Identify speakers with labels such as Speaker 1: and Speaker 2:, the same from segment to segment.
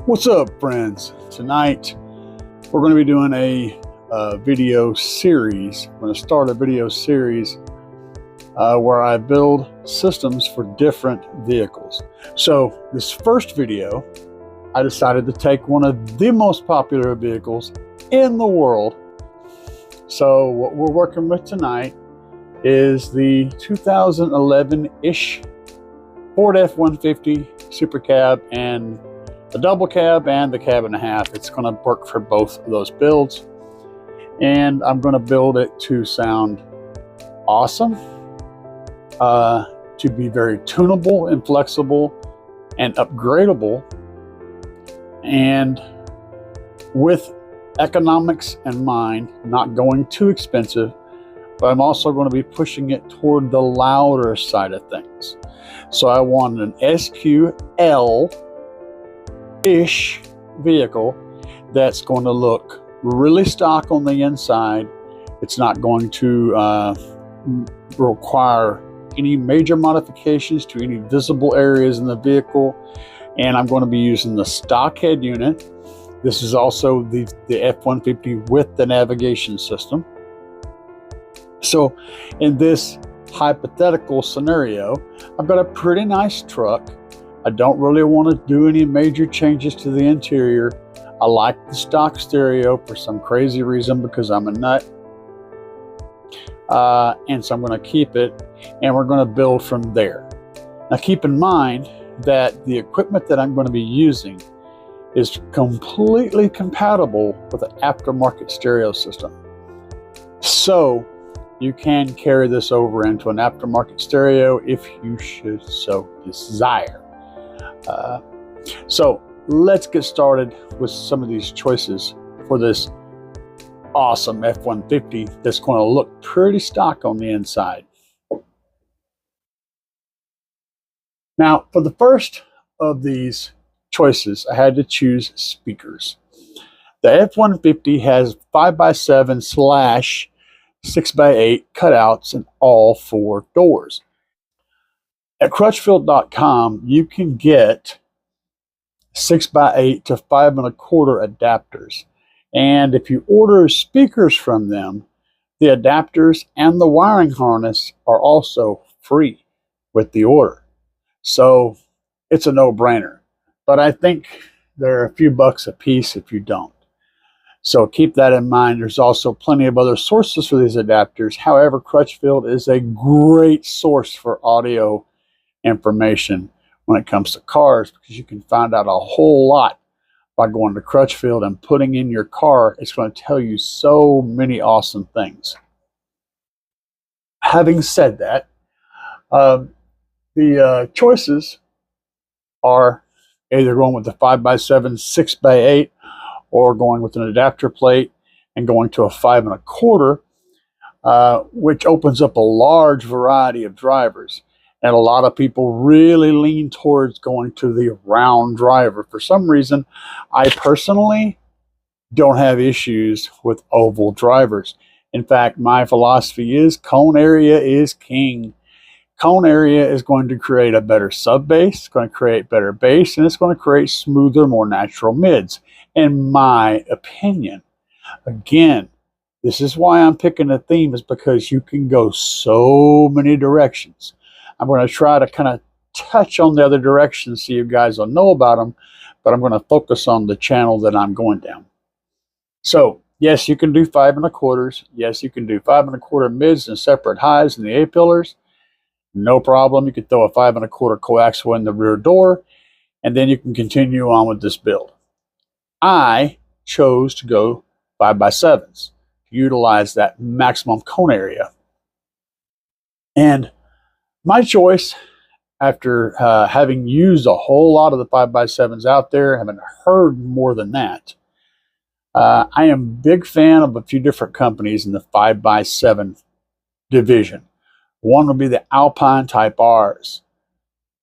Speaker 1: What's up, friends? Tonight we're going to be doing a video series. I'm going to start a video series where I build systems for different vehicles. So this first video, I decided to take one of the most popular vehicles in the world. So what we're working with tonight is the 2011-ish Ford F-150 Super Cab and the double cab and the cab and a half. It's going to work for both of those builds, and I'm going to build it to sound awesome, to be very tunable and flexible and upgradable, and with economics in mind, not going too expensive, but I'm also going to be pushing it toward the louder side of things. So I want an SQL-ish vehicle that's going to look really stock on the inside. It's not going to require any major modifications to any visible areas in the vehicle, and I'm going to be using the stock head unit. This is also the F-150 with the navigation system. So in this hypothetical scenario, I've got a pretty nice truck. I don't really want to do any major changes to the interior. I like the stock stereo for some crazy reason because I'm a nut. And so I'm going to keep it, and we're going to build from there. Now keep in mind that the equipment that I'm going to be using is completely compatible with an aftermarket stereo system. So you can carry this over into an aftermarket stereo if you should so desire. So let's get started with some of these choices for this awesome F-150 that's going to look pretty stock on the inside. Now, for the first of these choices, I had to choose speakers. The F-150 has 5x7/6x8 cutouts in all four doors. At crutchfield.com, you can get 6x8 to 5 1/4 adapters. And if you order speakers from them, the adapters and the wiring harness are also free with the order. So it's a no-brainer. But I think they're a few bucks a piece if you don't. So keep that in mind. There's also plenty of other sources for these adapters. However, Crutchfield is a great source for audio information when it comes to cars, because you can find out a whole lot by going to Crutchfield and putting in your car. It's going to tell you so many awesome things. Having said that, the choices are either going with the 5x7 6x8 or going with an adapter plate and going to a 5 1/4, which opens up a large variety of drivers. And a lot of people really lean towards going to the round driver. For some reason, I personally don't have issues with oval drivers. In fact, my philosophy is cone area is king. Cone area is going to create a better sub bass, it's going to create better bass, and it's going to create smoother, more natural mids, in my opinion. Again, this is why I'm picking a theme, is because you can go so many directions. I'm going to try to kind of touch on the other directions so you guys will know about them, but I'm going to focus on the channel that I'm going down. So, yes, you can do 5 1/4. Yes, you can do 5 1/4 mids and separate highs in the A-pillars. No problem. You could throw a 5 1/4 coaxial in the rear door, and then you can continue on with this build. I chose to go 5x7s to utilize that maximum cone area. And my choice, after having used a whole lot of the 5x7s out there, haven't heard more than that, I am a big fan of a few different companies in the 5x7 division. One would be the Alpine Type Rs.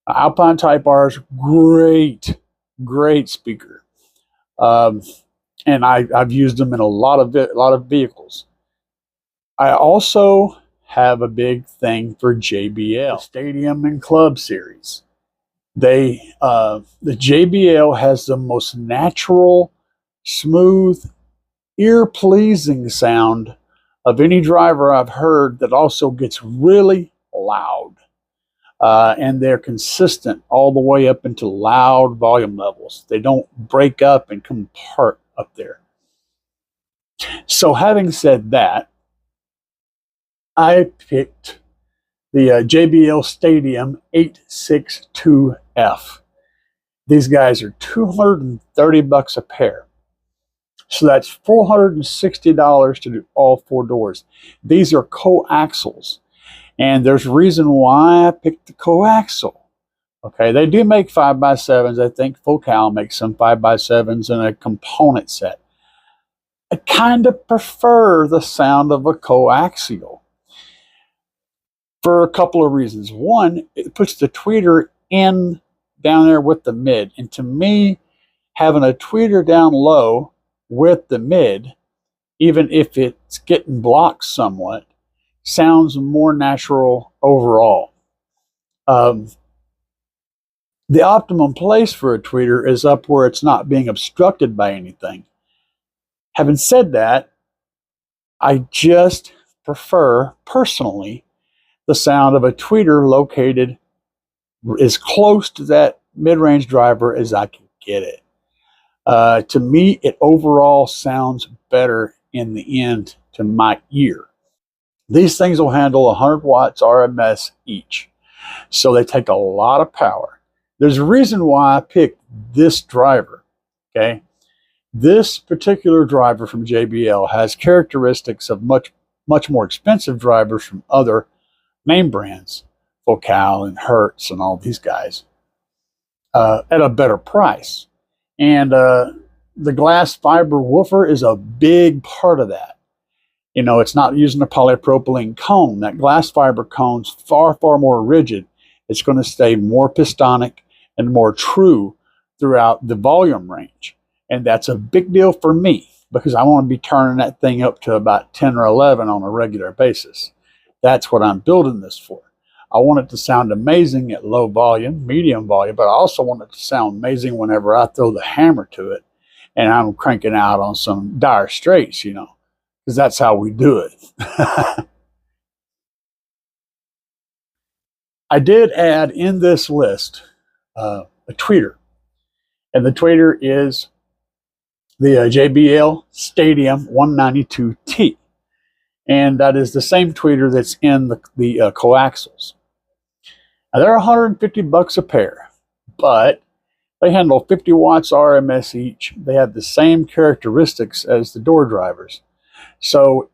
Speaker 1: Alpine Type Rs, great speaker. And I've used them in a lot of vehicles. I also have a big thing for JBL, the Stadium and Club series. The JBL has the most natural, smooth, ear-pleasing sound of any driver I've heard that also gets really loud. And they're consistent all the way up into loud volume levels. They don't break up and come apart up there. So having said that, I picked the JBL Stadium 862F. These guys are $230 a pair. So that's $460 to do all four doors. These are coaxials. And there's a reason why I picked the coaxial. Okay, they do make 5x7s. I think Focal makes some 5x7s in a component set. I kind of prefer the sound of a coaxial for a couple of reasons. One, it puts the tweeter in down there with the mid. And to me, having a tweeter down low with the mid, even if it's getting blocked somewhat, sounds more natural overall. The optimum place for a tweeter is up where it's not being obstructed by anything. Having said that, I just prefer, personally, the sound of a tweeter located as close to that mid-range driver as I can get it. To me, it overall sounds better in the end to my ear. These things will handle 100 watts RMS each, so they take a lot of power. There's a reason why I picked this driver, okay? This particular driver from JBL has characteristics of much more expensive drivers from other name brands, Focal and Hertz and all these guys, at a better price. And the glass fiber woofer is a big part of that. You know, it's not using a polypropylene cone. That glass fiber cone's far more rigid. It's going to stay more pistonic and more true throughout the volume range. And that's a big deal for me because I want to be turning that thing up to about 10 or 11 on a regular basis. That's what I'm building this for. I want it to sound amazing at low volume, medium volume, but I also want it to sound amazing whenever I throw the hammer to it and I'm cranking out on some dire straits, you know, because that's how we do it. I did add in this list a tweeter, and the tweeter is the JBL Stadium 192T, and that is the same tweeter that's in the coaxials. Now they're $150 a pair, but they handle 50 watts RMS each. They have the same characteristics as the door drivers. So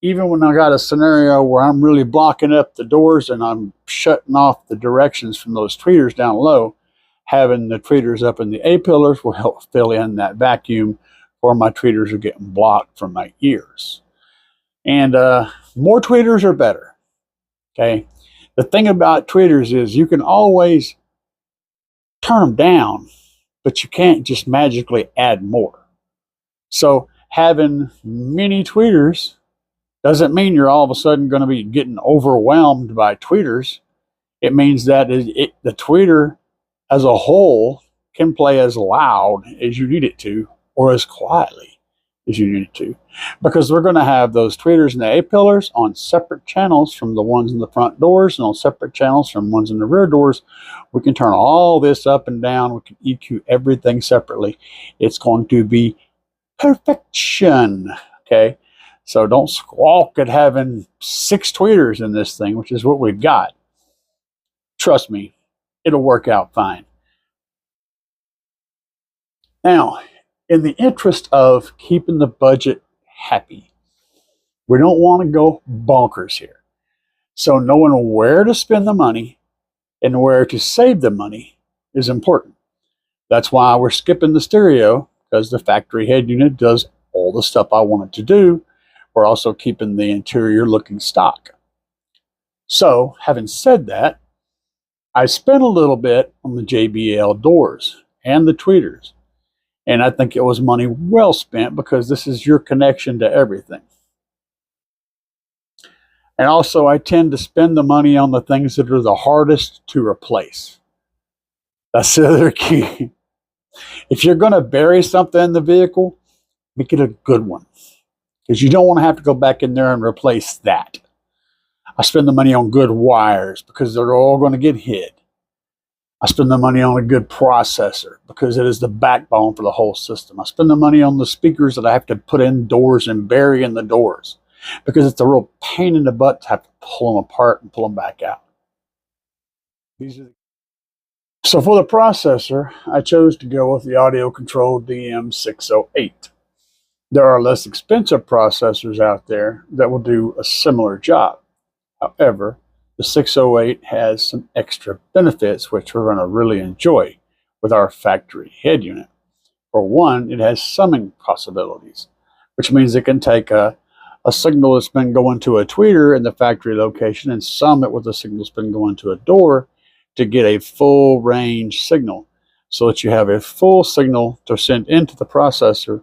Speaker 1: even when I got a scenario where I'm really blocking up the doors and I'm shutting off the directions from those tweeters down low, having the tweeters up in the A-pillars will help fill in that vacuum where my tweeters are getting blocked from my ears. And more tweeters are better, okay? The thing about tweeters is you can always turn them down, but you can't just magically add more. So having many tweeters doesn't mean you're all of a sudden going to be getting overwhelmed by tweeters. It means that the tweeter as a whole can play as loud as you need it to or as quietly as you need it to. Because we're going to have those tweeters and the A-pillars on separate channels from the ones in the front doors and on separate channels from ones in the rear doors. We can turn all this up and down. We can EQ everything separately. It's going to be perfection, okay? So don't squawk at having 6 tweeters in this thing, which is what we've got. Trust me, it'll work out fine. Now, in the interest of keeping the budget happy, we don't want to go bonkers here. So knowing where to spend the money and where to save the money is important. That's why we're skipping the stereo, because the factory head unit does all the stuff I want it to do. We're also keeping the interior looking stock. So, having said that, I spent a little bit on the JBL doors and the tweeters. And I think it was money well spent because this is your connection to everything. And also, I tend to spend the money on the things that are the hardest to replace. That's the other key. If you're going to bury something in the vehicle, make it a good one, because you don't want to have to go back in there and replace that. I spend the money on good wires because they're all going to get hid. I spend the money on a good processor because it is the backbone for the whole system. I spend the money on the speakers that I have to put indoors and bury in the doors because it's a real pain in the butt to have to pull them apart and pull them back out. So for the processor, I chose to go with the audio-controlled DM608. There are less expensive processors out there that will do a similar job. However, the 608 has some extra benefits which we're going to really enjoy with our factory head unit. For one, it has summing possibilities, which means it can take a signal that's been going to a tweeter in the factory location and sum it with a signal that's been going to a door to get a full range signal, so that you have a full signal to send into the processor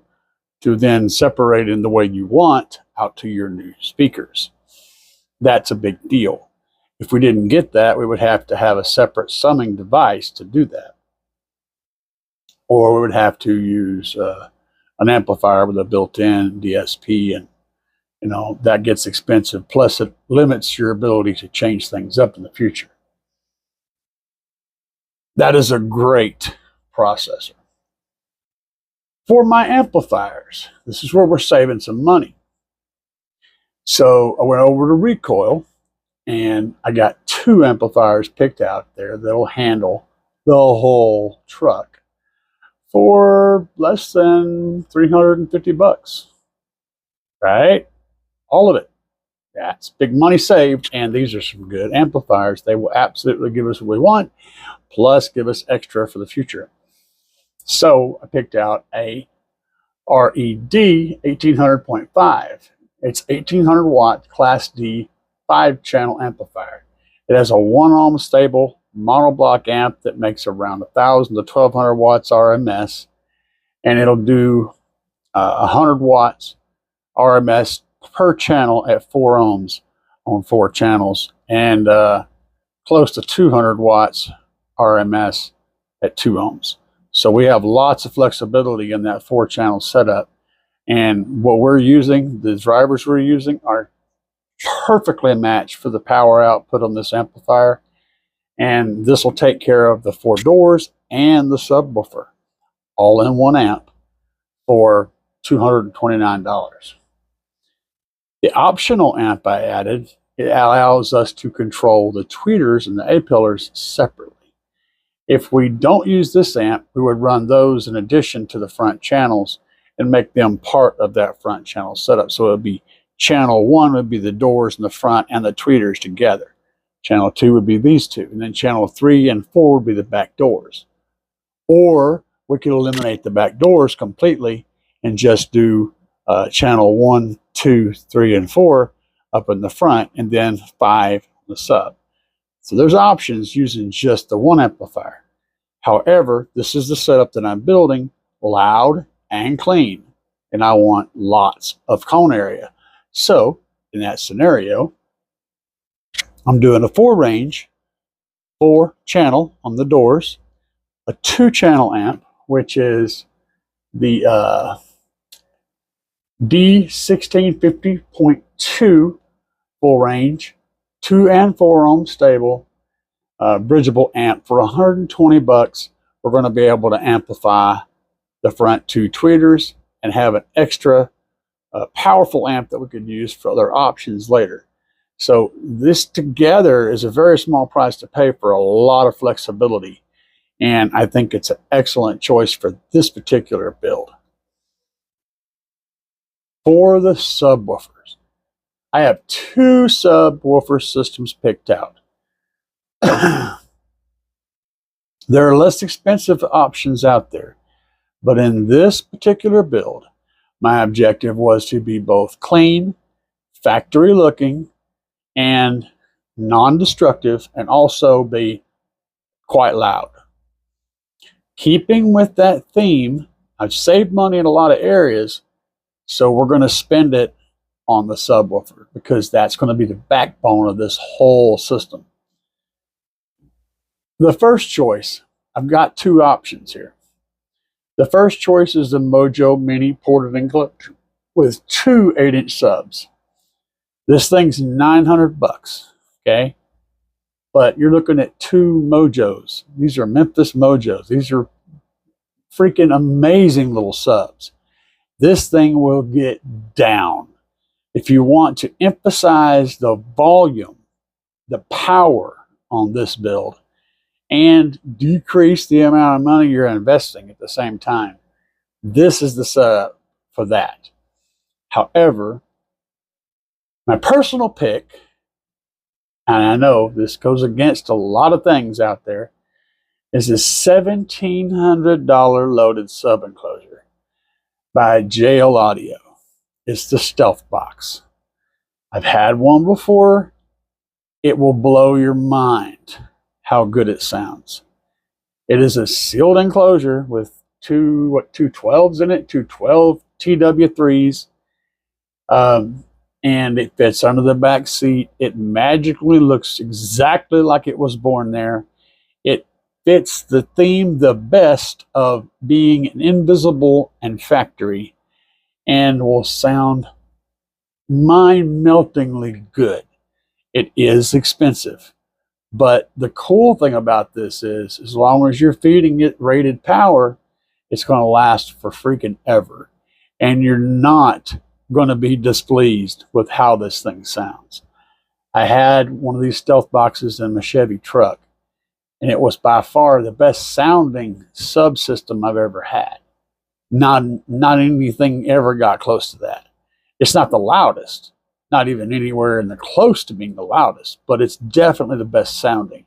Speaker 1: to then separate in the way you want out to your new speakers. That's a big deal. If we didn't get that, we would have to have a separate summing device to do that. Or we would have to use an amplifier with a built-in DSP, and that gets expensive. Plus, it limits your ability to change things up in the future. That is a great processor. For my amplifiers, this is where we're saving some money. So I went over to Recoil, and I got 2 amplifiers picked out there that'll handle the whole truck for less than $350, right? All of it. That's big money saved, and these are some good amplifiers. They will absolutely give us what we want, plus give us extra for the future. So I picked out a RED 1800.5. It's 1800 watt Class D 5-channel amplifier. It has a 1 ohm stable monoblock amp that makes around 1,000 to 1,200 watts RMS, and it'll do 100 watts RMS per channel at 4 ohms on 4 channels, and close to 200 watts RMS at 2 ohms. So we have lots of flexibility in that 4-channel setup. And what we're using, the drivers we're using, are perfectly matched for the power output on this amplifier. And this will take care of the 4 doors and the subwoofer all in 1 amp for $229. The optional amp I added, it allows us to control the tweeters and the A-pillars separately. If we don't use this amp, we would run those in addition to the front channels and make them part of that front channel setup. So it would be channel 1 would be the doors in the front and the tweeters together. Channel 2 would be these 2. And then channel 3 and 4 would be the back doors. Or we could eliminate the back doors completely and just do channel 1, 2, 3, and 4 up in the front, and then 5 on the sub. So there's options using just the 1 amplifier. However, this is the setup that I'm building, loud and clean, and I want lots of cone area. So in that scenario, I'm doing a 4-range, 4-channel on the doors, a 2-channel amp, which is the D1650.2 full range, 2 and 4 ohm stable, bridgeable amp. For $120, we're going to be able to amplify the front 2 tweeters and have an extra powerful amp that we could use for other options later. So this together is a very small price to pay for a lot of flexibility, and I think it's an excellent choice for this particular build. For the subwoofers, I have 2 subwoofer systems picked out. There are less expensive options out there, but in this particular build, my objective was to be both clean, factory looking, and non-destructive, and also be quite loud. Keeping with that theme, I've saved money in a lot of areas, so we're going to spend it on the subwoofer because that's going to be the backbone of this whole system. The first choice I've got two options here. The first choice is the Mojo Mini ported in clip with two 8-inch subs. This thing's $900, okay? But you're looking at two Mojos. These are Memphis Mojos. These are freaking amazing little subs. This thing will get down. If you want to emphasize the volume, the power on this build, and decrease the amount of money you're investing at the same time, this is the setup for that. However, my personal pick, and I know this goes against a lot of things out there, is a $1,700 loaded sub enclosure by JL Audio. It's the Stealth Box. I've had one before. It will blow your mind how good it sounds. It is a sealed enclosure with two 12s in it, two 12 TW3s. And it fits under the back seat. It magically looks exactly like it was born there. It fits the theme the best of being an invisible and factory, and will sound mind-meltingly good. It is expensive, but the cool thing about this is, as long as you're feeding it rated power, it's going to last for freaking ever, and you're not going to be displeased with how this thing sounds. I had one of these Stealth Boxes in my Chevy truck, and it was by far the best sounding subsystem I've ever had. Not anything ever got close to that. It's not the loudest, not even anywhere in the close to being the loudest, but it's definitely the best sounding.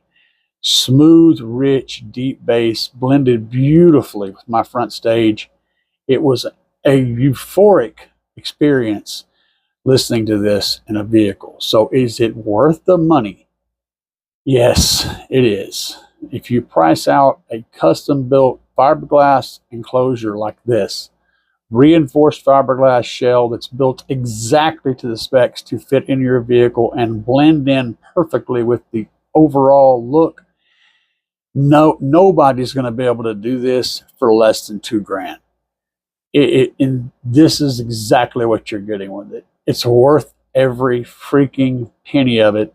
Speaker 1: Smooth, rich, deep bass blended beautifully with my front stage. It was a euphoric experience listening to this in a vehicle. So is it worth the money? Yes, it is. If you price out a custom built fiberglass enclosure like this, reinforced fiberglass shell that's built exactly to the specs to fit in your vehicle and blend in perfectly with the overall look, nobody's going to be able to do this for less than $2,000. And this is exactly what you're getting with it. It's worth every freaking penny of it.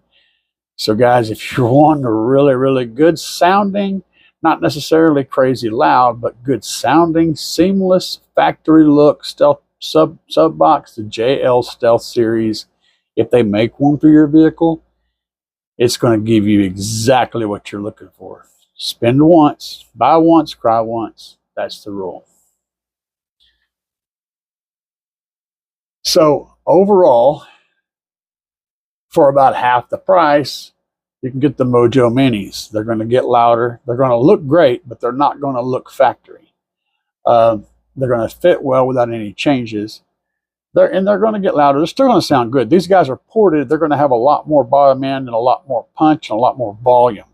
Speaker 1: So guys, if you're wanting a really, really good sounding, not necessarily crazy loud, but good sounding, seamless, factory look stealth sub box, the JL Stealth series, if they make one for your vehicle, it's going to give you exactly what you're looking for. Spend once, buy once, cry once. That's the rule. So overall, for about half the price, you can get the Mojo Minis. They're going to get louder. They're going to look great, but they're not going to look factory. They're going to fit well without any changes. They're going to get louder. They're still going to sound good. These guys are ported. They're going to have a lot more bottom end and a lot more punch and a lot more volume.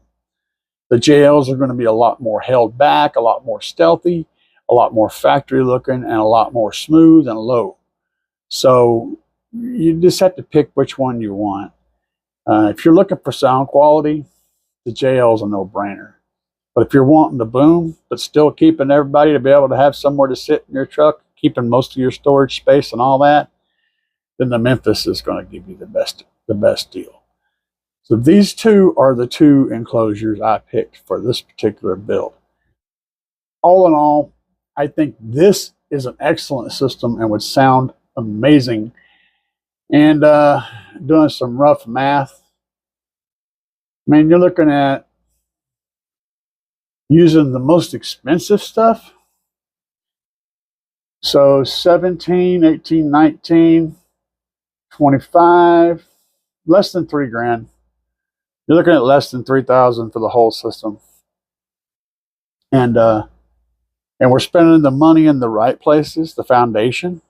Speaker 1: The JLs are going to be a lot more held back, a lot more stealthy, a lot more factory looking, and a lot more smooth and low. So you just have to pick which one you want. If you're looking for sound quality, the JL is a no-brainer. But if you're wanting to boom, but still keeping everybody to be able to have somewhere to sit in your truck, keeping most of your storage space and all that, then the Memphis is going to give you the best deal. So these two are the two enclosures I picked for this particular build. All in all, I think this is an excellent system and would sound amazing. And doing some rough math, I mean, you're looking at using the most expensive stuff. So 17, 18, 19, 25, less than $3,000. You're looking at less than $3,000 for the whole system. And we're spending the money in the right places, the foundation,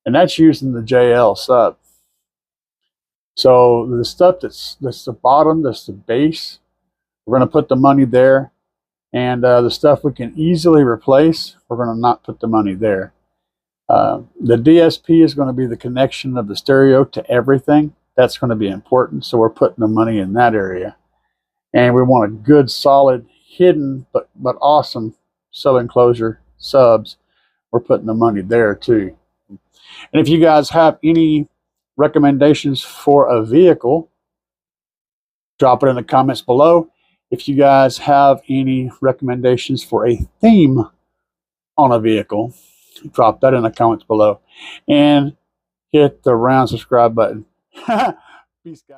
Speaker 1: and that's using the JL sub. So the stuff that's the bottom, that's the base, we're going to put the money there. And the stuff we can easily replace, we're going to not put the money there. The DSP is going to be the connection of the stereo to everything. That's going to be important. So we're putting the money in that area. And we want a good, solid, hidden but awesome sub-enclosure subs, we're putting the money there too. And if you guys have any recommendations for a vehicle, drop it in the comments below. If you guys have any recommendations for a theme on a vehicle, drop that in the comments below. And hit the round subscribe button. Peace, guys.